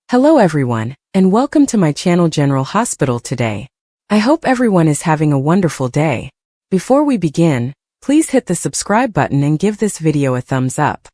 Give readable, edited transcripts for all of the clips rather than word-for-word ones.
Hello everyone, and welcome to my channel General Hospital today. I hope everyone is having a wonderful day. Before we begin, please hit the subscribe button and give this video a thumbs up.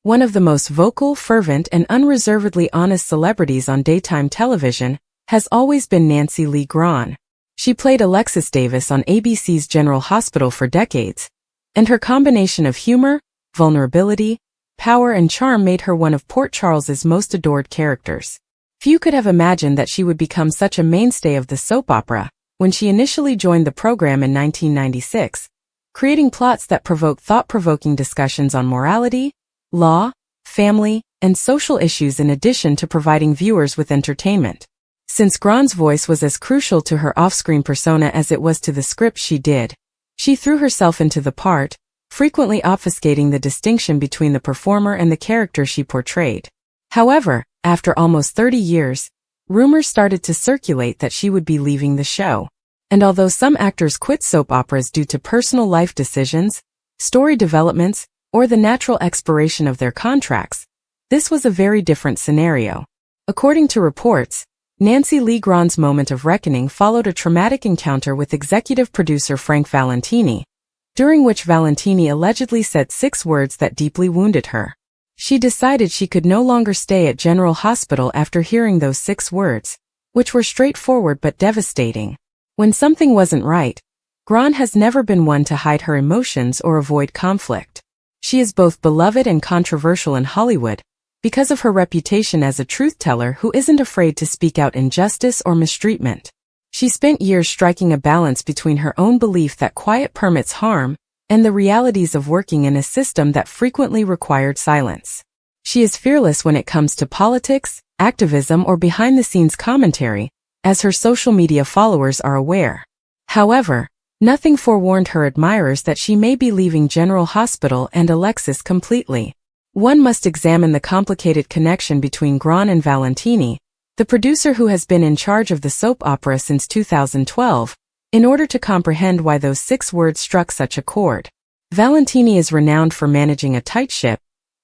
One of the most vocal, fervent, and unreservedly honest celebrities on daytime television has always been Nancy Lee Grahn. She played Alexis Davis on ABC's General Hospital for decades, and her combination of humor, vulnerability, power and charm made her one of Port Charles's most adored characters. Few could have imagined that she would become such a mainstay of the soap opera when she initially joined the program in 1996, creating plots that provoke thought-provoking discussions on morality, law, family, and social issues in addition to providing viewers with entertainment. Since Grahn's voice was as crucial to her off-screen persona as it was to the script she threw herself into the part, frequently obfuscating the distinction between the performer and the character she portrayed. However, after almost 30 years, rumors started to circulate that she would be leaving the show. And although some actors quit soap operas due to personal life decisions, story developments, or the natural expiration of their contracts, this was a very different scenario. According to reports, Nancy Lee Grahn's moment of reckoning followed a traumatic encounter with executive producer Frank Valentini, during which Valentini allegedly said 6 words that deeply wounded her. She decided she could no longer stay at General Hospital after hearing those 6 words, which were straightforward but devastating. When something wasn't right, Grahn has never been one to hide her emotions or avoid conflict. She is both beloved and controversial in Hollywood because of her reputation as a truth-teller who isn't afraid to speak out injustice or mistreatment. She spent years striking a balance between her own belief that quiet permits harm and the realities of working in a system that frequently required silence. She is fearless when it comes to politics, activism, or behind-the-scenes commentary, as her social media followers are aware. However, nothing forewarned her admirers that she may be leaving General Hospital and Alexis completely. One must examine the complicated connection between Grahn and Valentini, the producer who has been in charge of the soap opera since 2012, in order to comprehend why those 6 words struck such a chord. Valentini is renowned for managing a tight ship,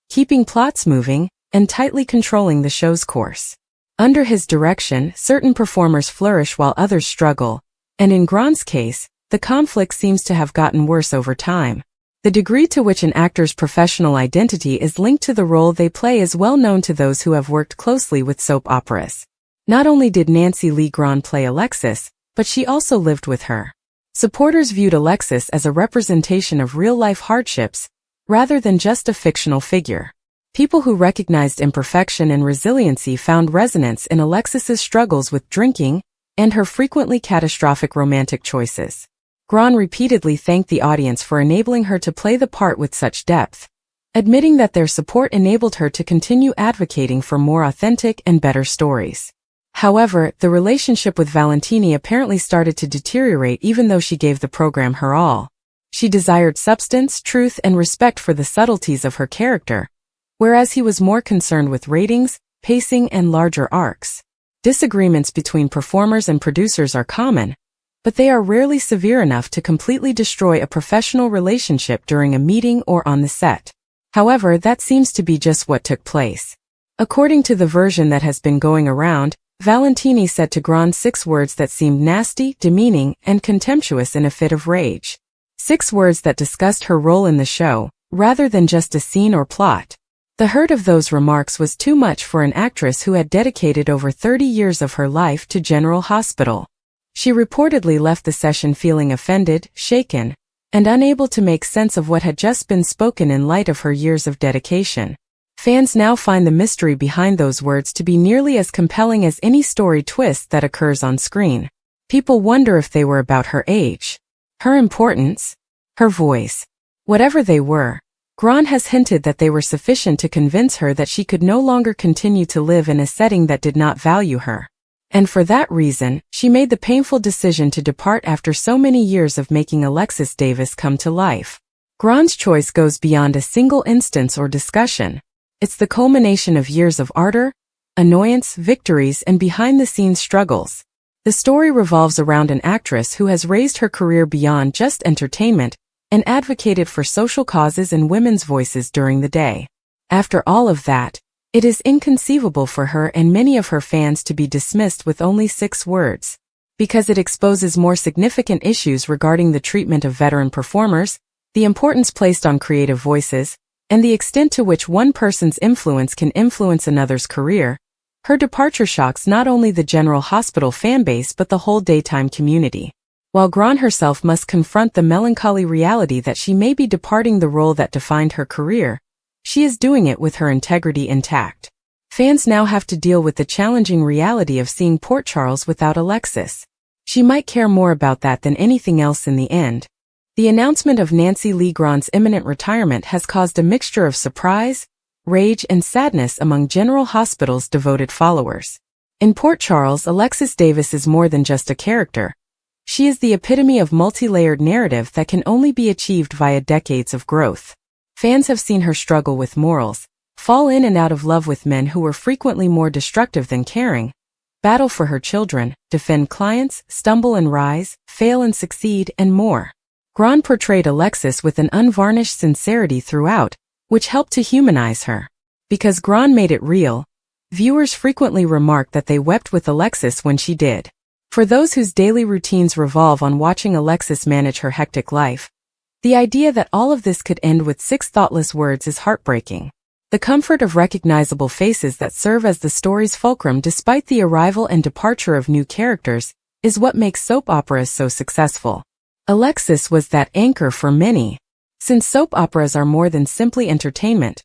keeping plots moving, and tightly controlling the show's course. Under his direction, certain performers flourish while others struggle, and in Grahn's case, the conflict seems to have gotten worse over time. The degree to which an actor's professional identity is linked to the role they play is well known to those who have worked closely with soap operas. Not only did Nancy Lee Grahn play Alexis, but she also lived with her. Supporters viewed Alexis as a representation of real-life hardships, rather than just a fictional figure. People who recognized imperfection and resiliency found resonance in Alexis's struggles with drinking and her frequently catastrophic romantic choices. Grahn repeatedly thanked the audience for enabling her to play the part with such depth, admitting that their support enabled her to continue advocating for more authentic and better stories. However, the relationship with Valentini apparently started to deteriorate even though she gave the program her all. She desired substance, truth, and respect for the subtleties of her character, whereas he was more concerned with ratings, pacing, and larger arcs. Disagreements between performers and producers are common, but they are rarely severe enough to completely destroy a professional relationship during a meeting or on the set. However, that seems to be just what took place. According to the version that has been going around, Valentini said to Grahn 6 words that seemed nasty, demeaning, and contemptuous in a fit of rage. 6 words that discussed her role in the show, rather than just a scene or plot. The hurt of those remarks was too much for an actress who had dedicated over 30 years of her life to General Hospital. She reportedly left the session feeling offended, shaken, and unable to make sense of what had just been spoken in light of her years of dedication. Fans now find the mystery behind those words to be nearly as compelling as any story twist that occurs on screen. People wonder if they were about her age, her importance, her voice. Whatever they were, Grahn has hinted that they were sufficient to convince her that she could no longer continue to live in a setting that did not value her. And for that reason, she made the painful decision to depart after so many years of making Alexis Davis come to life. Grahn's choice goes beyond a single instance or discussion. It's the culmination of years of ardor, annoyance, victories, and behind-the-scenes struggles. The story revolves around an actress who has raised her career beyond just entertainment and advocated for social causes and women's voices during the day. After all of that, It is inconceivable for her and many of her fans to be dismissed with only 6 words. Because it exposes more significant issues regarding the treatment of veteran performers, the importance placed on creative voices, and the extent to which one person's influence can influence another's career, her departure shocks not only the General Hospital fanbase but the whole daytime community. While Grahn herself must confront the melancholy reality that she may be departing the role that defined her career, she is doing it with her integrity intact. Fans now have to deal with the challenging reality of seeing Port Charles without Alexis. She might care more about that than anything else in the end. The announcement of Nancy Lee Grahn's imminent retirement has caused a mixture of surprise, rage, and sadness among General Hospital's devoted followers. In Port Charles, Alexis Davis is more than just a character. She is the epitome of multi-layered narrative that can only be achieved via decades of growth. Fans have seen her struggle with morals, fall in and out of love with men who were frequently more destructive than caring, battle for her children, defend clients, stumble and rise, fail and succeed, and more. Grahn portrayed Alexis with an unvarnished sincerity throughout, which helped to humanize her. Because Grahn made it real, viewers frequently remarked that they wept with Alexis when she did. For those whose daily routines revolve on watching Alexis manage her hectic life, the idea that all of this could end with 6 thoughtless words is heartbreaking. The comfort of recognizable faces that serve as the story's fulcrum despite the arrival and departure of new characters is what makes soap operas so successful. Alexis was that anchor for many. Since soap operas are more than simply entertainment,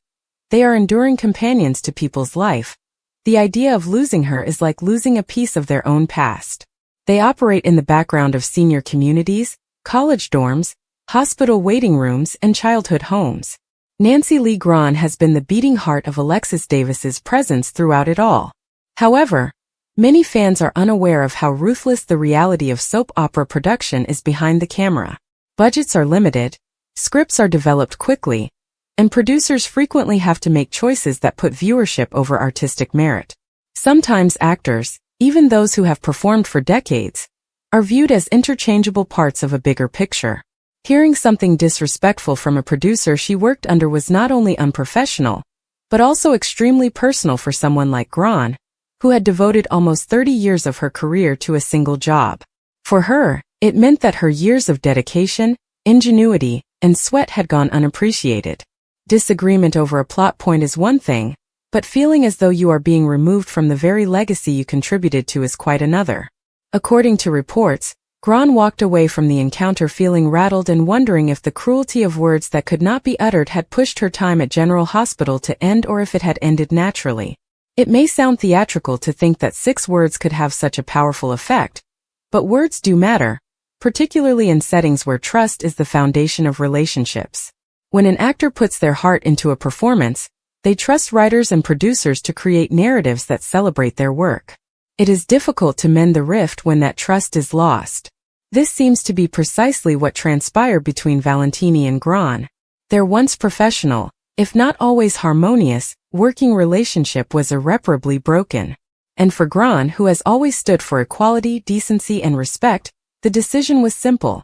they are enduring companions to people's life. The idea of losing her is like losing a piece of their own past. They operate in the background of senior communities, college dorms, hospital waiting rooms, and childhood homes. Nancy Lee Grahn has been the beating heart of Alexis Davis's presence throughout it all. However, many fans are unaware of how ruthless the reality of soap opera production is behind the camera. Budgets are limited, scripts are developed quickly, and producers frequently have to make choices that put viewership over artistic merit. Sometimes actors, even those who have performed for decades, are viewed as interchangeable parts of a bigger picture. Hearing something disrespectful from a producer she worked under was not only unprofessional, but also extremely personal for someone like Grahn, who had devoted almost 30 years of her career to a single job. For her, it meant that her years of dedication, ingenuity, and sweat had gone unappreciated. Disagreement over a plot point is one thing, but feeling as though you are being removed from the very legacy you contributed to is quite another. According to reports, Grahn walked away from the encounter feeling rattled and wondering if the cruelty of words that could not be uttered had pushed her time at General Hospital to end or if it had ended naturally. It may sound theatrical to think that 6 words could have such a powerful effect, but words do matter, particularly in settings where trust is the foundation of relationships. When an actor puts their heart into a performance, they trust writers and producers to create narratives that celebrate their work. It is difficult to mend the rift when that trust is lost. This seems to be precisely what transpired between Valentini and Grahn. Their once professional, if not always harmonious, working relationship was irreparably broken. And for Grahn, who has always stood for equality, decency, and respect, the decision was simple.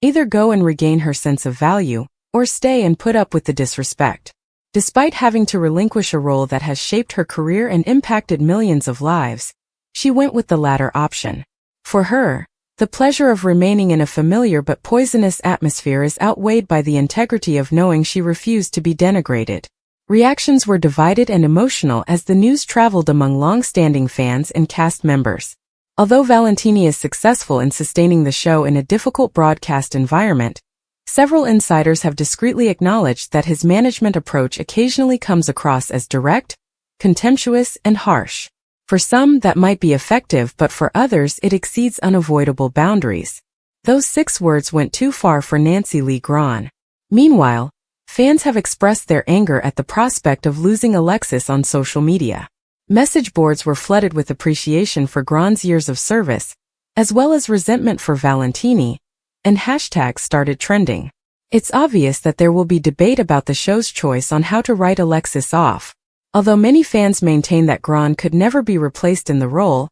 Either go and regain her sense of value, or stay and put up with the disrespect. Despite having to relinquish a role that has shaped her career and impacted millions of lives, she went with the latter option. For her, the pleasure of remaining in a familiar but poisonous atmosphere is outweighed by the integrity of knowing she refused to be denigrated. Reactions were divided and emotional as the news traveled among long-standing fans and cast members. Although Valentini is successful in sustaining the show in a difficult broadcast environment, several insiders have discreetly acknowledged that his management approach occasionally comes across as direct, contemptuous, and harsh. For some, that might be effective, but for others, it exceeds unavoidable boundaries. Those 6 words went too far for Nancy Lee Grahn. Meanwhile, fans have expressed their anger at the prospect of losing Alexis on social media. Message boards were flooded with appreciation for Grahn's years of service, as well as resentment for Valentini, and hashtags started trending. It's obvious that there will be debate about the show's choice on how to write Alexis off. Although many fans maintain that Grahn could never be replaced in the role,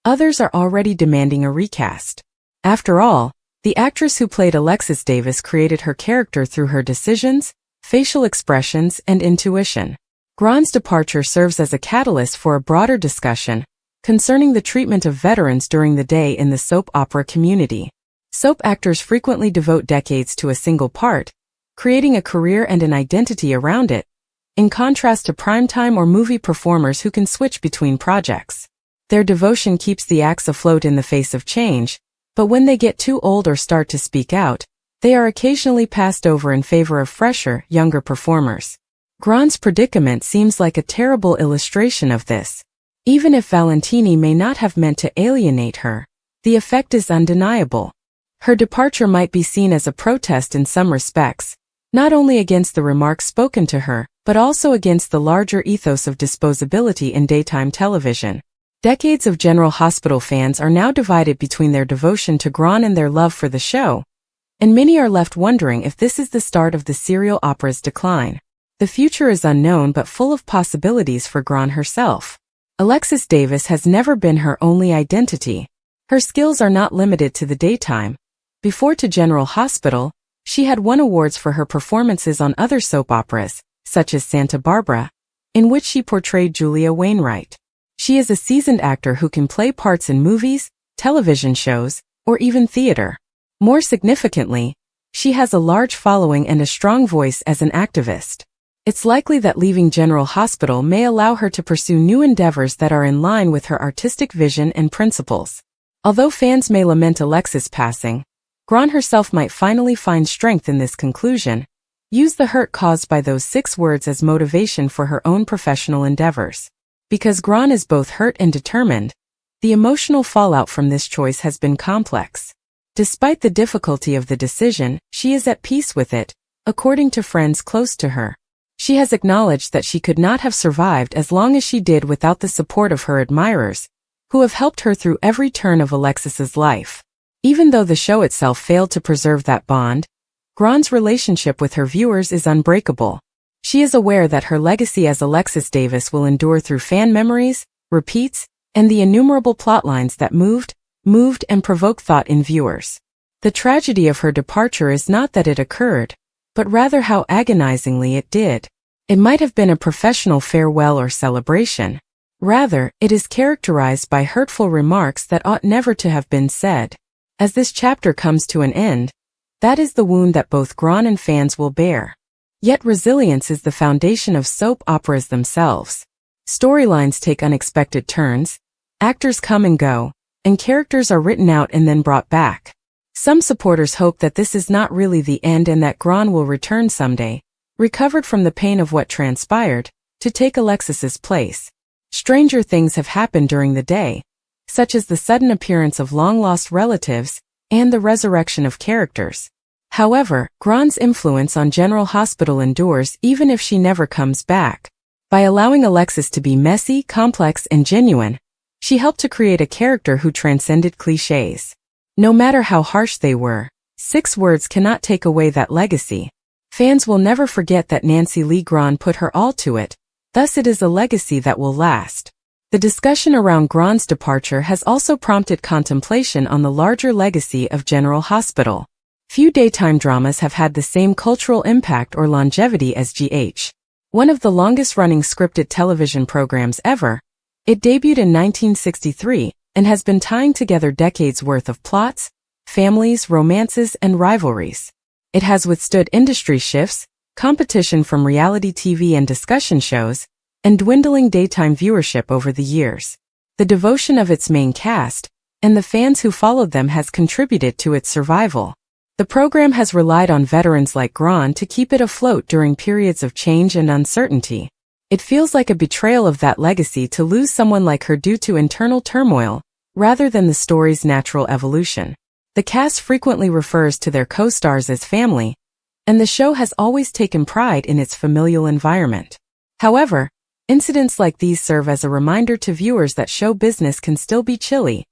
others are already demanding a recast. After all, the actress who played Alexis Davis created her character through her decisions, facial expressions, and intuition. Grahn's departure serves as a catalyst for a broader discussion concerning the treatment of veterans during the day in the soap opera community. Soap actors frequently devote decades to a single part, creating a career and an identity around it, in contrast to primetime or movie performers who can switch between projects. Their devotion keeps the acts afloat in the face of change, but when they get too old or start to speak out, they are occasionally passed over in favor of fresher, younger performers. Grahn's predicament seems like a terrible illustration of this. Even if Valentini may not have meant to alienate her, the effect is undeniable. Her departure might be seen as a protest in some respects, not only against the remarks spoken to her, but also against the larger ethos of disposability in daytime television. Decades of General Hospital fans are now divided between their devotion to Grahn and their love for the show, and many are left wondering if this is the start of the serial opera's decline. The future is unknown but full of possibilities for Grahn herself. Alexis Davis has never been her only identity. Her skills are not limited to the daytime. Before to General Hospital, she had won awards for her performances on other soap operas, such as Santa Barbara, in which she portrayed Julia Wainwright. She is a seasoned actor who can play parts in movies, television shows, or even theater. More significantly, she has a large following and a strong voice as an activist. It's likely that leaving General Hospital may allow her to pursue new endeavors that are in line with her artistic vision and principles. Although fans may lament Alexis' passing, Grahn herself might finally find strength in this conclusion, use the hurt caused by those 6 words as motivation for her own professional endeavors. Because Grahn is both hurt and determined, the emotional fallout from this choice has been complex. Despite the difficulty of the decision, she is at peace with it, according to friends close to her. She has acknowledged that she could not have survived as long as she did without the support of her admirers, who have helped her through every turn of Alexis's life. Even though the show itself failed to preserve that bond, Grahn's relationship with her viewers is unbreakable. She is aware that her legacy as Alexis Davis will endure through fan memories, repeats, and the innumerable plotlines that moved, and provoked thought in viewers. The tragedy of her departure is not that it occurred, but rather how agonizingly it did. It might have been a professional farewell or celebration. Rather, it is characterized by hurtful remarks that ought never to have been said. As this chapter comes to an end, that is the wound that both Grahn and fans will bear. Yet resilience is the foundation of soap operas themselves. Storylines take unexpected turns, actors come and go, and characters are written out and then brought back. Some supporters hope that this is not really the end and that Grahn will return someday, recovered from the pain of what transpired, to take Alexis's place. Stranger things have happened during the day, such as the sudden appearance of long-lost relatives and the resurrection of characters. However, Grahn's influence on General Hospital endures even if she never comes back. By allowing Alexis to be messy, complex, and genuine, she helped to create a character who transcended clichés. No matter how harsh they were, 6 words cannot take away that legacy. Fans will never forget that Nancy Lee Grahn put her all to it, thus it is a legacy that will last. The discussion around Grahn's departure has also prompted contemplation on the larger legacy of General Hospital. Few daytime dramas have had the same cultural impact or longevity as GH. One of the longest-running scripted television programs ever, it debuted in 1963, and has been tying together decades worth of plots, families, romances, and rivalries. It has withstood industry shifts, competition from reality TV and discussion shows, and dwindling daytime viewership over the years. The devotion of its main cast, and the fans who followed them has contributed to its survival. The program has relied on veterans like Grahn to keep it afloat during periods of change and uncertainty. It feels like a betrayal of that legacy to lose someone like her due to internal turmoil, rather than the story's natural evolution. The cast frequently refers to their co-stars as family, and the show has always taken pride in its familial environment. However, incidents like these serve as a reminder to viewers that show business can still be chilly,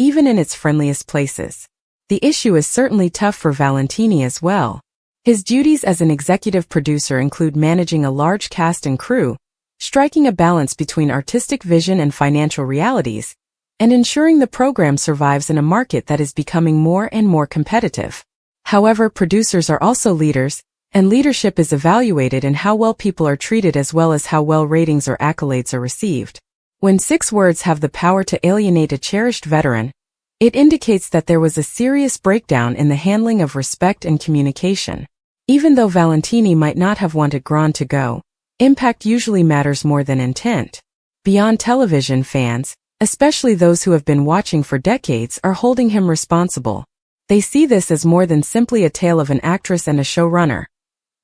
even in its friendliest places. The issue is certainly tough for Valentini as well. His duties as an executive producer include managing a large cast and crew, striking a balance between artistic vision and financial realities, and ensuring the program survives in a market that is becoming more and more competitive. However, producers are also leaders, And leadership is evaluated in how well people are treated as well as how well ratings or accolades are received. When 6 words have the power to alienate a cherished veteran, it indicates that there was a serious breakdown in the handling of respect and communication. Even though Valentini might not have wanted Grahn to go, impact usually matters more than intent. Beyond television, fans, especially those who have been watching for decades, are holding him responsible. They see this as more than simply a tale of an actress and a showrunner.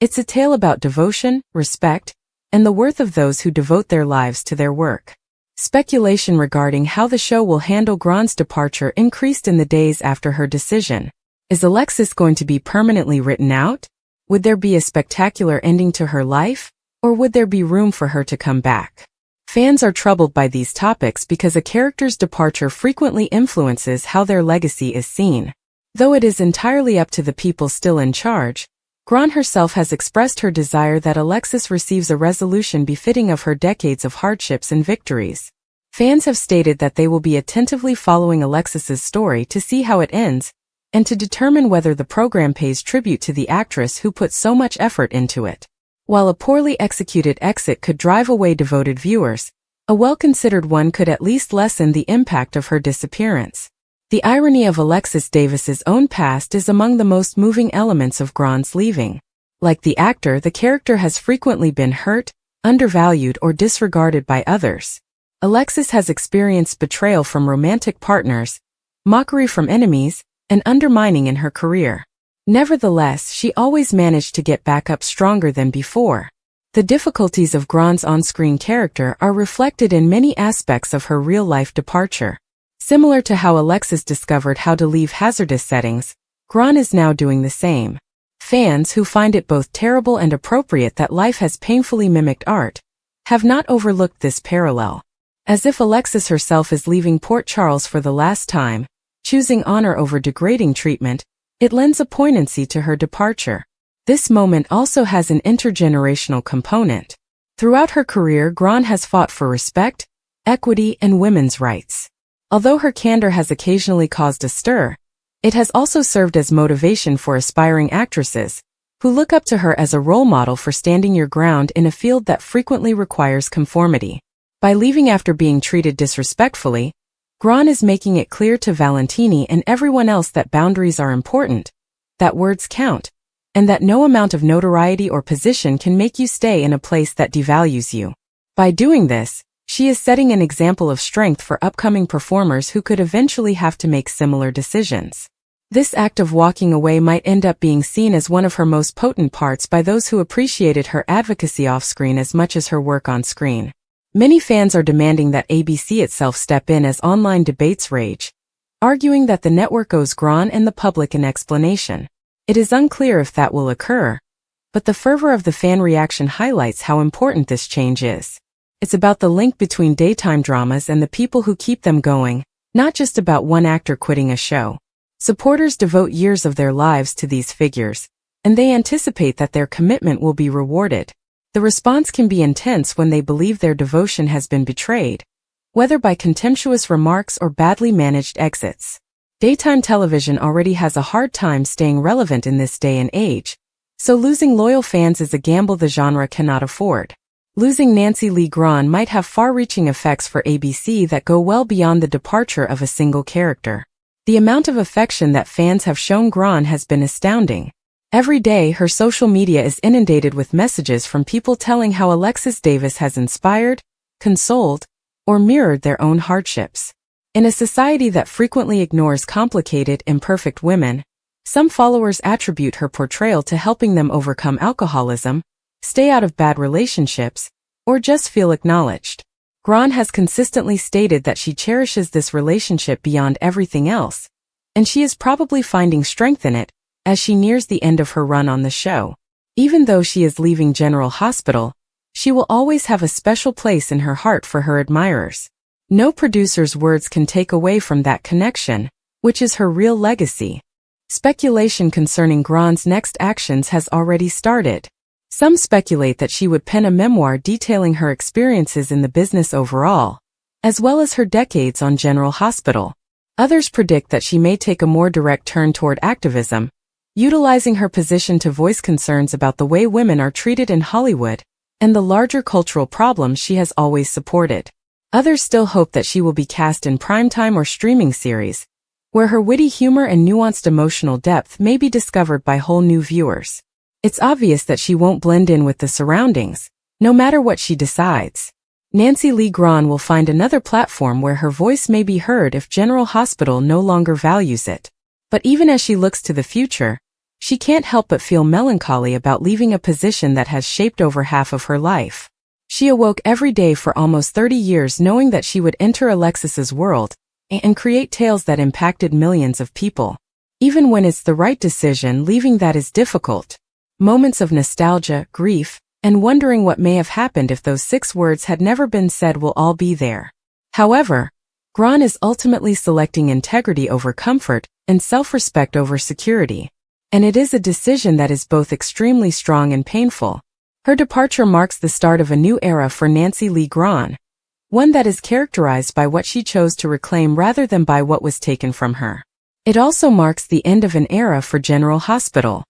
It's a tale about devotion, respect, and the worth of those who devote their lives to their work. Speculation regarding how the show will handle Grahn's departure increased in the days after her decision. Is Alexis going to be permanently written out? Would there be a spectacular ending to her life? Or would there be room for her to come back? Fans are troubled by these topics because a character's departure frequently influences how their legacy is seen. Though it is entirely up to the people still in charge, Grahn herself has expressed her desire that Alexis receives a resolution befitting of her decades of hardships and victories. Fans have stated that they will be attentively following Alexis's story to see how it ends, and to determine whether the program pays tribute to the actress who put so much effort into it. While a poorly executed exit could drive away devoted viewers, a well-considered one could at least lessen the impact of her disappearance. The irony of Alexis Davis's own past is among the most moving elements of Grahn's leaving. Like the actor, the character has frequently been hurt, undervalued, or disregarded by others. Alexis has experienced betrayal from romantic partners, mockery from enemies, and undermining in her career. Nevertheless, she always managed to get back up stronger than before. The difficulties of Grahn's on-screen character are reflected in many aspects of her real-life departure. Similar to how Alexis discovered how to leave hazardous settings, Grahn is now doing the same. Fans who find it both terrible and appropriate that life has painfully mimicked art have not overlooked this parallel. As if Alexis herself is leaving Port Charles for the last time, choosing honor over degrading treatment, it lends a poignancy to her departure. This moment also has an intergenerational component. Throughout her career, Grahn has fought for respect, equity, and women's rights. Although her candor has occasionally caused a stir, it has also served as motivation for aspiring actresses, who look up to her as a role model for standing your ground in a field that frequently requires conformity. By leaving after being treated disrespectfully, Grahn is making it clear to Valentini and everyone else that boundaries are important, that words count, and that no amount of notoriety or position can make you stay in a place that devalues you. By doing this, she is setting an example of strength for upcoming performers who could eventually have to make similar decisions. This act of walking away might end up being seen as one of her most potent parts by those who appreciated her advocacy off-screen as much as her work on screen. Many fans are demanding that ABC itself step in as online debates rage, arguing that the network owes Grahn and the public an explanation. It is unclear if that will occur, but the fervor of the fan reaction highlights how important this change is. It's about the link between daytime dramas and the people who keep them going, not just about one actor quitting a show. Supporters devote years of their lives to these figures, and they anticipate that their commitment will be rewarded. The response can be intense when they believe their devotion has been betrayed, whether by contemptuous remarks or badly managed exits. Daytime television already has a hard time staying relevant in this day and age, so losing loyal fans is a gamble the genre cannot afford. Losing Nancy Lee Grahn might have far-reaching effects for ABC that go well beyond the departure of a single character. The amount of affection that fans have shown Grahn has been astounding. Every day, her social media is inundated with messages from people telling how Alexis Davis has inspired, consoled, or mirrored their own hardships. In a society that frequently ignores complicated, imperfect women, some followers attribute her portrayal to helping them overcome alcoholism, stay out of bad relationships, or just feel acknowledged. Grahn has consistently stated that she cherishes this relationship beyond everything else, and she is probably finding strength in it as she nears the end of her run on the show. Even though she is leaving General Hospital, she will always have a special place in her heart for her admirers. No producer's words can take away from that connection, which is her real legacy. Speculation concerning Grahn's next actions has already started. Some speculate that she would pen a memoir detailing her experiences in the business overall, as well as her decades on General Hospital. Others predict that she may take a more direct turn toward activism, utilizing her position to voice concerns about the way women are treated in Hollywood and the larger cultural problems she has always supported. Others still hope that she will be cast in primetime or streaming series, where her witty humor and nuanced emotional depth may be discovered by whole new viewers. It's obvious that she won't blend in with the surroundings, no matter what she decides. Nancy Lee Grahn will find another platform where her voice may be heard if General Hospital no longer values it. But even as she looks to the future, she can't help but feel melancholy about leaving a position that has shaped over half of her life. She awoke every day for almost 30 years knowing that she would enter Alexis's world and create tales that impacted millions of people. Even when it's the right decision, leaving that is difficult. Moments of nostalgia, grief, and wondering what may have happened if those 6 words had never been said will all be there. However, Grahn is ultimately selecting integrity over comfort and self-respect over security. And it is a decision that is both extremely strong and painful. Her departure marks the start of a new era for Nancy Lee Grahn, one that is characterized by what she chose to reclaim rather than by what was taken from her. It also marks the end of an era for General Hospital.